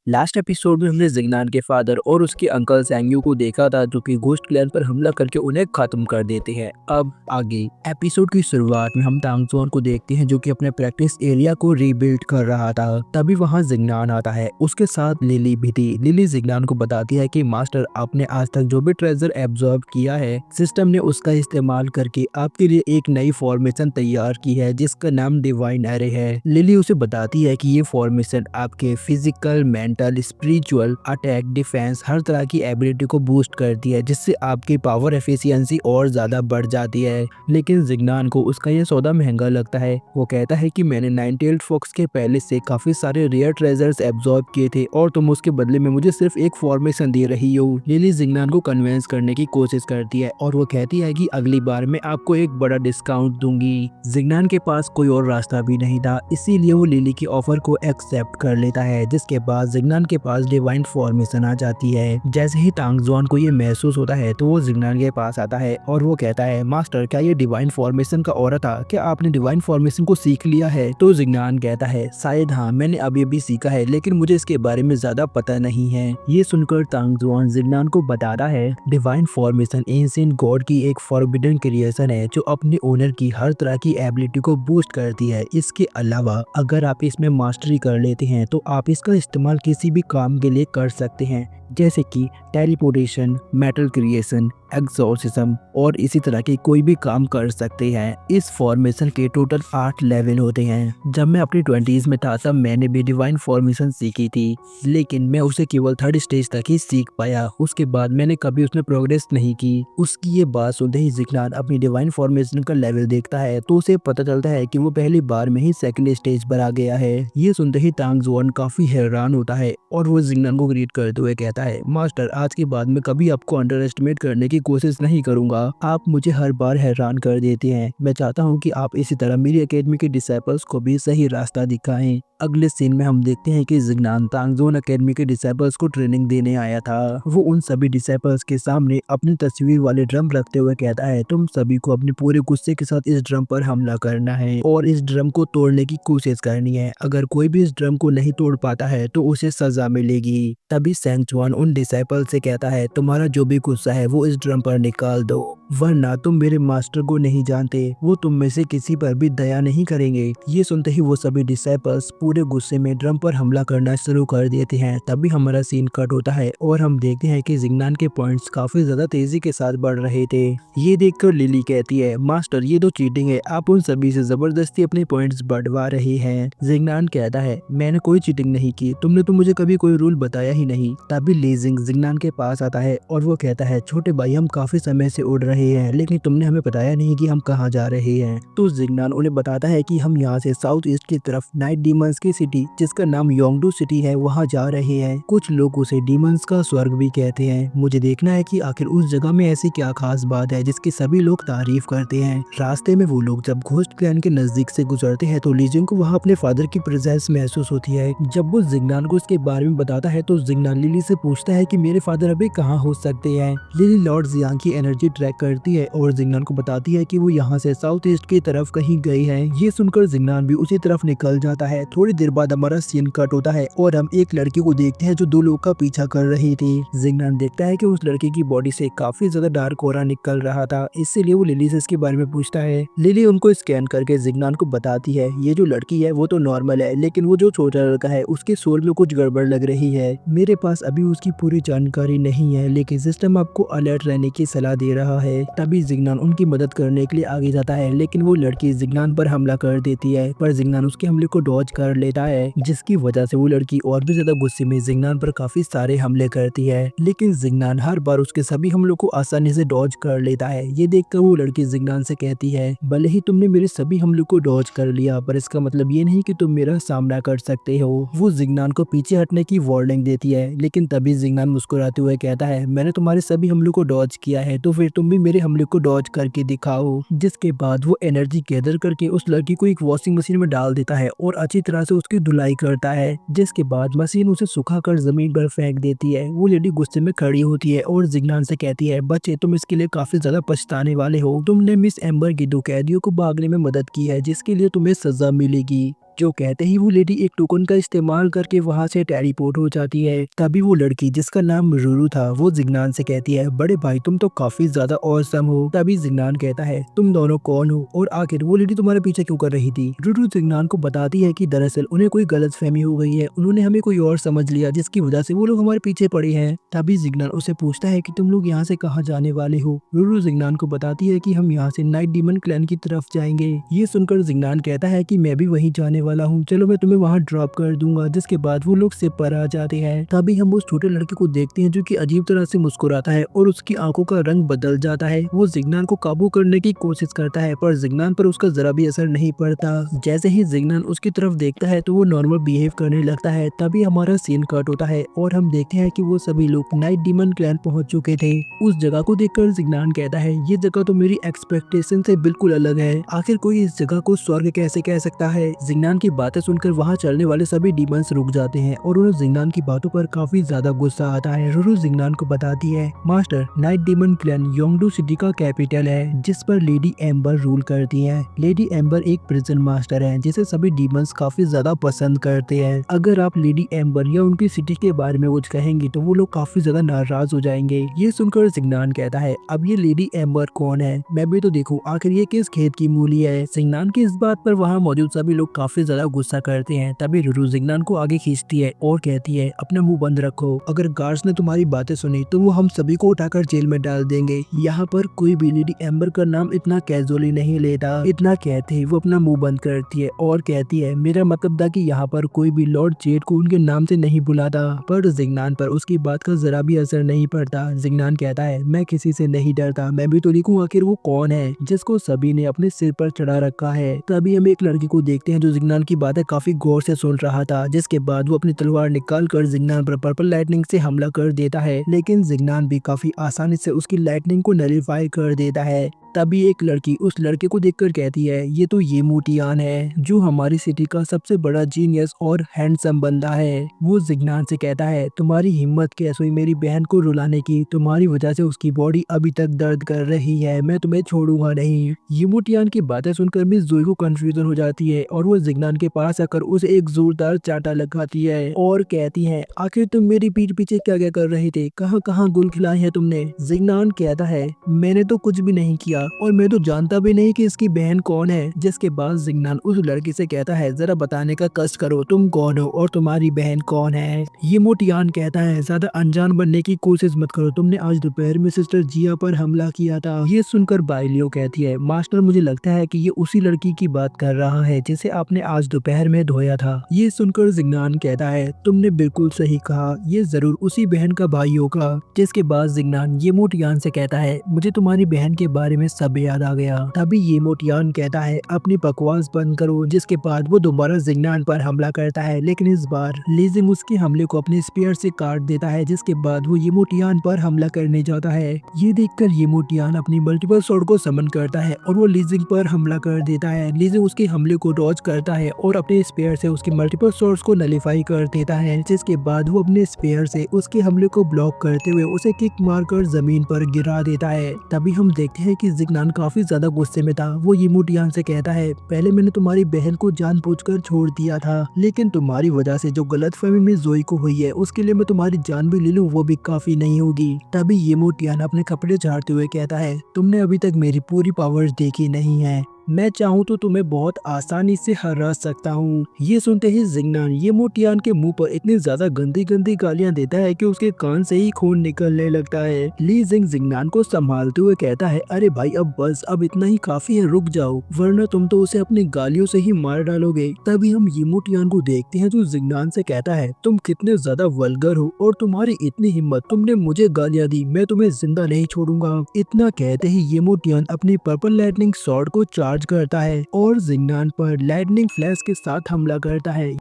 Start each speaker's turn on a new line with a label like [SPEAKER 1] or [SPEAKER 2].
[SPEAKER 1] Last episode में हमने जिग्नान के फादर और उसके अंकल सैंग्यू को देखा था जो कि घोस्ट क्लैन पर हमला करके उन्हें खत्म कर देते हैं। अब आगे एपिसोड की शुरुआत में हम तांगजोन को देखते हैं जो कि अपने प्रैक्टिस एरिया को रीबिल्ड कर रहा था। तभी वहां जिग्नान आता है, उसके साथ लिली भी थी। लिली जिग्नान को बताती है कि मास्टर, आपने आज तक जो भी ट्रेजर एब्जॉर्ब किया है, सिस्टम ने उसका इस्तेमाल करके आपके लिए एक नई फॉर्मेशन तैयार की है जिसका नाम डिवाइन एरे है। लिली उसे बताती है कि ये फॉर्मेशन आपके physical, mental, spiritual, attack, defence, हर तरह की एबिलिटी को बूस्ट करती है जिससे आपकी पावर एफिशिएंसी और ज्यादा बढ़ जाती है। लेकिन जिग्नान को उसका ये सौदा महंगा लगता है। वो कहता है कि मैंने 98 फॉक्स के पहले से काफी सारे रेयर ट्रेजर्स एब्जॉर्ब किए थे और तुम उसके बदले में मुझे सिर्फ एक फॉर्मेशन दे रही हो। लिली जिग्नान को कन्विंस करने की कोशिश करती है और वो कहती है कि अगली बार मैं आपको एक बड़ा डिस्काउंट दूंगी। जिग्नान के पास कोई और रास्ता भी नहीं था, इसीलिए वो लिली की ऑफर को एक्सेप्ट कर लेता है। जिसके बाद जिग्नान के पास डिवाइन फॉर्मेशन आ जाती है। जैसे ही तांगजोन को ये महसूस होता है तो वो जिग्नान के पास आता है और वो कहता है, मास्टर, क्या ये डिवाइन फॉर्मेशन का ऑरा था? क्या आपने डिवाइन फॉर्मेशन को सीख लिया है? तो जिग्नान कहता है, शायद हाँ, मैंने अभी अभी सीखा है लेकिन मुझे इसके बारे में ज्यादा पता नहीं है। ये सुनकर तांगजोन जिग्नान को बताता है, डिवाइन फॉर्मेशन एंशिएंट गॉड की एक फॉरबिडन क्रिएशन है जो अपने ओनर की हर तरह की एबिलिटी को बूस्ट करती है। इसके अलावा अगर आप इसमें मास्टरी कर लेते हैं तो आप इसका इस्तेमाल किसी भी काम के लिए कर सकते हैं, जैसे कि टेलीपोर्टेशन, मेटल क्रिएशन, एग्जॉर्सिज्म और इसी तरह के कोई भी काम कर सकते हैं। इस फॉर्मेशन के टोटल 8 लेवल होते हैं। जब मैं अपनी 20s में था तब मैंने भी डिवाइन फॉर्मेशन सीखी थी, लेकिन मैं उसे केवल 3rd स्टेज तक ही सीख पाया। उसके बाद मैंने कभी उसमें प्रोग्रेस नहीं की। उसकी ये बात सुनते ही जिग्नान अपनी डिवाइन फॉर्मेशन का लेवल देखता है तो उसे पता चलता है कि वो पहली बार में ही 2nd स्टेज पर आ गया है। ये सुनते ही तांगजोन काफी हैरान होता है और वो जिग्नान को ग्रीट करते हुए कहता है, मास्टर, आज के बाद मैं कभी आपको अंडर एस्टिमेट करने की कोशिश नहीं करूंगा। आप मुझे हर बार हैरान कर देते हैं। मैं चाहता हूं कि आप इसी तरह मेरी एकेडमी के डिसाइपल्स को भी सही रास्ता दिखाएं। अगले सीन में हम देखते हैं कि जिग्नान तांगजोन एकेडमी के डिसाइपल्स को ट्रेनिंग देने आया था। वो उन सभी डिसाइपल्स के सामने अपनी तस्वीर वाले ड्रम रखते हुए कहता है, तुम सभी को अपने पूरे गुस्से के साथ इस ड्रम पर हमला करना है और इस ड्रम को तोड़ने की कोशिश करनी है। अगर कोई भी इस ड्रम को नहीं तोड़ पाता है तो उसे सजा मिलेगी। तभी सैंगचुआन उन डिसाइपल से कहता है, तुम्हारा जो भी गुस्सा है वो इस ड्रम पर निकाल दो, वरना तुम मेरे मास्टर को नहीं जानते, वो तुम में से किसी पर भी दया नहीं करेंगे। ये सुनते ही वो सभी डिसाइपल्स पूरे गुस्से में ड्रम पर हमला करना शुरू कर देते हैं। तभी हमारा सीन कट होता है और हम देखते हैं कि जिग्नान के पॉइंट्स काफी ज्यादा तेजी के साथ बढ़ रहे थे। ये देखकर लिली कहती है, मास्टर, ये तो चीटिंग है, आप उन सभी से जबरदस्ती अपने पॉइंट्स बढ़वा रहे हैं। जिग्नान कहता है, मैंने कोई चीटिंग नहीं की, तुमने तो मुझे कभी कोई रूल बताया ही नहीं। तभी लीजिंग जिग्नान के पास आता है और वो कहता है, छोटे भाई, हम काफी समय से उड़ रहे हैं लेकिन तुमने हमें बताया नहीं कि हम कहाँ जा रहे हैं। तो जिग्नान उन्हें बताता है कि हम यहाँ से साउथ ईस्ट की तरफ नाइट डीमंस की सिटी, जिसका नाम योंगडू सिटी है, वहाँ जा रहे हैं। कुछ लोग उसे डीमंस का स्वर्ग भी कहते हैं। मुझे देखना है कि आखिर उस जगह में ऐसी क्या खास बात है जिसकी सभी लोग तारीफ करते हैं। रास्ते में वो लोग जब घोस्ट क्लैन के नजदीक से गुजरते हैं तो लीजिंग को वहाँ अपने फादर की प्रेजेंस महसूस होती है। जब वो जिग्नान को इसके बारे में बताता है तो जिग्नान लिली से पूछता है कि मेरे फादर अभी कहाँ हो सकते हैं। लिली लॉर्ड जियांग की एनर्जी ट्रैक करती है और जिग्नान को बताती है कि वो यहाँ से साउथ ईस्ट की तरफ कहीं गई है। ये सुनकर जिग्नान भी उसी तरफ निकल जाता है। थोड़ी देर बाद हमारा सीन कट होता है और हम एक लड़की को देखते हैं जो 2 लोग का पीछा कर रही थी। जिग्नान देखता है कि उस लड़की की बॉडी से काफी ज्यादा डार्क ऑरा निकल रहा था, इसीलिए वो लिली से इसके बारे में पूछता है। लिली उनको स्कैन करके जिग्नान को बताती है, ये जो लड़की है वो तो नॉर्मल है, लेकिन वो जो छोटा लड़का है उसके सोल में कुछ गड़बड़ लग रही है। मेरे पास अभी उसकी पूरी जानकारी नहीं है, लेकिन सिस्टम आपको अलर्ट रहने की सलाह दे रहा है। तभी जिग्नान उनकी मदद करने के लिए आगे जाता है, लेकिन वो लड़की जिग्नान पर हमला कर देती है, पर जिग्नान उसके हमले को डॉज कर लेता है, जिसकी वजह से वो लड़की और भी ज्यादा गुस्से में जिग्नान पर काफी सारे हमले करती है। लेकिन जिग्नान हर बार उसके सभी हमलों को आसानी से डॉज कर लेता है। ये देखकर वो लड़की जिग्नान से कहती है, भले ही तुमने मेरे सभी हमलों को डॉज कर लिया, पर इसका मतलब ये नहीं कि तुम मेरा सामना कर सकते हो। वो जिग्नान को पीछे हटने की वार्निंग देती है, लेकिन तभी जिग्नान मुस्कुराते हुए कहता है, मैंने तुम्हारे सभी हमलों को डॉज किया है तो फिर तुम भी मेरे हमले को डॉज करके दिखाओ। जिसके बाद वो एनर्जी गैदर करके उस लड़की को एक वॉशिंग मशीन में डाल देता है और अच्छी तरह से उसकी धुलाई करता है। जिसके बाद मशीन उसे सुखाकर जमीन पर फेंक देती है। वो लेडी गुस्से में खड़ी होती है और जिग्नान से कहती है, बच्चे, तुम इसके लिए काफी ज्यादा पछताने वाले हो। तुमने मिस एम्बर की 2 कैदियों को भागने में मदद की है जिसके लिए तुम्हें सजा मिलेगी। जो कहते ही वो लेडी एक टोकन का इस्तेमाल करके वहाँ से टेलीपोर्ट हो जाती है। तभी वो लड़की जिसका नाम रुरू था वो जिग्नान से कहती है, बड़े भाई तुम तो काफी ज्यादा औसम हो। तभी जिग्नान कहता है, तुम दोनों कौन हो और आखिर वो लेडी तुम्हारे पीछे क्यों कर रही थी। रुरू जिग्नान को बताती है कि दरअसल उन्हें कोई गलतफहमी हो गई है, उन्होंने हमें कोई और समझ लिया जिसकी वजह से वो लोग हमारे पीछे पड़े हैं। तभी जिग्नान उसे पूछता है कि तुम लोग यहाँ से कहाँ जाने वाले हो। रुरू जिग्नान को बताती है कि हम यहाँ से नाइट डीमन क्लैन की तरफ जाएंगे। ये सुनकर जिग्नान कहता है कि मैं भी वहीं जाने वाला हूँ, चलो मैं तुम्हें वहाँ ड्रॉप कर दूंगा। जिसके बाद वो लोग शिप पर आ जाते हैं। तभी हम उस छोटे लड़के को देखते हैं जो कि अजीब तरह से मुस्कुराता है और उसकी आंखों का रंग बदल जाता है। वो जिग्नान को काबू करने की कोशिश करता है पर जिग्नान पर उसका जरा भी असर नहीं पड़ता। जैसे ही जिग्नान उसकी तरफ देखता है तो वो नॉर्मल बिहेव करने लगता है। तभी हमारा सीन कट होता है और हम देखते हैं कि वो सभी लोग नाइट डीमन क्लैन पहुंच चुके थे। उस जगह को देखकर जिग्नान कहता है, ये जगह तो मेरी एक्सपेक्टेशन से बिल्कुल अलग है, आखिर कोई इस जगह को स्वर्ग कैसे कह सकता है। जिग्नान की बातें सुनकर वहाँ चलने वाले सभी डीमंस रुक जाते हैं और उन्हें जिग्नान की बातों पर काफी ज्यादा गुस्सा आता है। रुरू जिग्नान को बताती है, master night demon clan Yongdu city का कैपिटल है जिस पर लेडी एम्बर रूल करती है। लेडी एम्बर एक प्रिजन मास्टर है जिसे सभी डीमंस काफी ज्यादा पसंद करते हैं। अगर आप लेडी एम्बर या उनकी सिटी के बारे में कुछ कहेंगी तो वो लोग काफी ज्यादा नाराज हो जाएंगे। ये सुनकर जिग्नान कहता है, अब ये लेडी एम्बर कौन है, मैं भी तो देखूं आखिर ये किस खेत की मूली है। जिग्नान की इस बात पर वहाँ मौजूद सभी लोग काफी ज्यादा गुस्सा करते हैं। तभी रुरू जिग्नान को आगे खींचती है और कहती है, अपना मुंह बंद रखो, अगर गार्ड्स ने तुम्हारी बातें सुनी तो वो हम सभी को उठाकर जेल में डाल देंगे। यहाँ पर कोई भी लेडी एम्बर का नाम इतना कैजुअली नहीं लेता। इतना कहते ही वो अपना मुंह बंद करती है और कहती है, मेरा मतलब था कि यहाँ पर कोई भी लॉर्ड जेड को उनके नाम से नहीं बुलाता। पर जिग्नान पर उसकी बात का जरा भी असर नहीं पड़ता। जिग्नान कहता है, मैं किसी से नहीं डरता, मैं भी तो लिखूं आखिर वो कौन है जिसको सभी ने अपने सिर पर चढ़ा रखा है। तभी हम एक लड़की को देखते हैं जो जिग्नान की बातें काफी गौर से सुन रहा था। जिसके बाद वो अपनी तलवार निकाल कर जिग्नान पर पर्पल लाइटनिंग से हमला कर देता है, लेकिन जिग्नान भी काफी आसानी से उसकी लाइटनिंग को नलिफाई कर देता है। तभी एक लड़की उस लड़के को देखकर कहती है, ये तो ये मोटियान है जो हमारी सिटी का सबसे बड़ा जीनियस और हैंडसम बंदा है। वो जिग्नान से कहता है, तुम्हारी हिम्मत कैसे हुई मेरी बहन को रुलाने की, तुम्हारी वजह से उसकी बॉडी अभी तक दर्द कर रही है, मैं तुम्हें छोड़ूंगा नहीं। ये मोटियान की बातें सुनकर मिस जोई को कंफ्यूजन हो जाती है और वो जिग्नान के पास आकर उसे एक जोरदार चाटा लगाती है और कहती है, आखिर तुम मेरी पीठ पीछे क्या क्या कर रहे थे, कहाँ कहाँ गुल खिलाई है तुमने। जिग्नान कहता है, मैंने तो कुछ भी नहीं किया और मैं तो जानता भी नहीं कि इसकी बहन कौन है। जिसके बाद जिग्नान उस लड़की से कहता है, जरा बताने का कष्ट करो, तुम कौन हो और तुम्हारी बहन कौन है। ये मोटियान कहता है, ज्यादा अनजान बनने की कोशिश मत करो, तुमने आज दोपहर में सिस्टर जिया पर हमला किया था। ये सुनकर बाइलियो कहती है, मास्टर मुझे लगता है कि ये उसी लड़की की बात कर रहा है जिसे आपने आज दोपहर में धोया था। ये सुनकर जिग्नान कहता है, तुमने बिल्कुल सही कहा, ये जरूर उसी बहन का भाई होगा। जिसके बाद जिग्नान ये मोटियान से कहता है, मुझे तुम्हारी बहन के बारे में सब याद आ गया। तभी ये मोटियान कहता है, अपनी बकवास बंद करो। जिसके बाद वो दोबारा जिग्नान पर हमला करता है, लेकिन इस बार लीजिंग उसके हमले को अपने स्पीयर से काट देता है। जिसके बाद वो ये मोटियान पर हमला करने जाता है। ये देखकर ये मोटियान अपनी मल्टीपल स्वॉर्ड को समन करता है और वो लीजिंग पर हमला कर देता है। लीजिंग उसके हमले को डॉज करता है और अपने स्पीयर से उसके मल्टीपल स्वॉर्ड्स को नलिफाई कर देता है। जिसके बाद वो अपने स्पीयर से उसके हमले को ब्लॉक करते हुए उसे किक मारकर जमीन पर गिरा देता है। तभी हम देखते हैं कि जिग्नान काफी ज्यादा गुस्से में था। वो ये मोटियान से कहता है, पहले मैंने तुम्हारी बहन को जानबूझकर छोड़ दिया था, लेकिन तुम्हारी वजह से जो गलतफहमी में जोई को हुई है उसके लिए मैं तुम्हारी जान भी ले लूं वो भी काफी नहीं होगी। तभी ये मोटियान अपने कपड़े झाड़ते हुए कहता है, तुमने अभी तक मेरी पूरी पावर्स देखी नहीं है, मैं चाहूँ तो तुम्हें बहुत आसानी से हरा सकता हूँ। ये सुनते ही जिग्नान ये मोटियान के मुंह पर इतनी ज्यादा गंदी गंदी गालियाँ देता है कि उसके कान से ही खून निकलने लगता है। ली जिंग जिग्नान को संभालते हुए कहता है, अरे भाई अब बस, अब इतना ही काफी है, रुक जाओ वरना तुम तो उसे अपनी गालियों से ही मार डालोगे। तभी हम ये मोटियान को देखते हैं जो जिग्नान से कहता है, तुम कितने ज्यादा वल्गर हो और तुम्हारी इतनी हिम्मत, तुमने मुझे गालियाँ दी, मैं तुम्हें जिंदा नहीं छोड़ूंगा। इतना कहते ही ये मोटियान अपनी पर्पल लाइटनिंग स्वॉर्ड को चार्ज करता है और जिग्नान पर लाइटनिंग फ्लैश के साथ हमला करता है।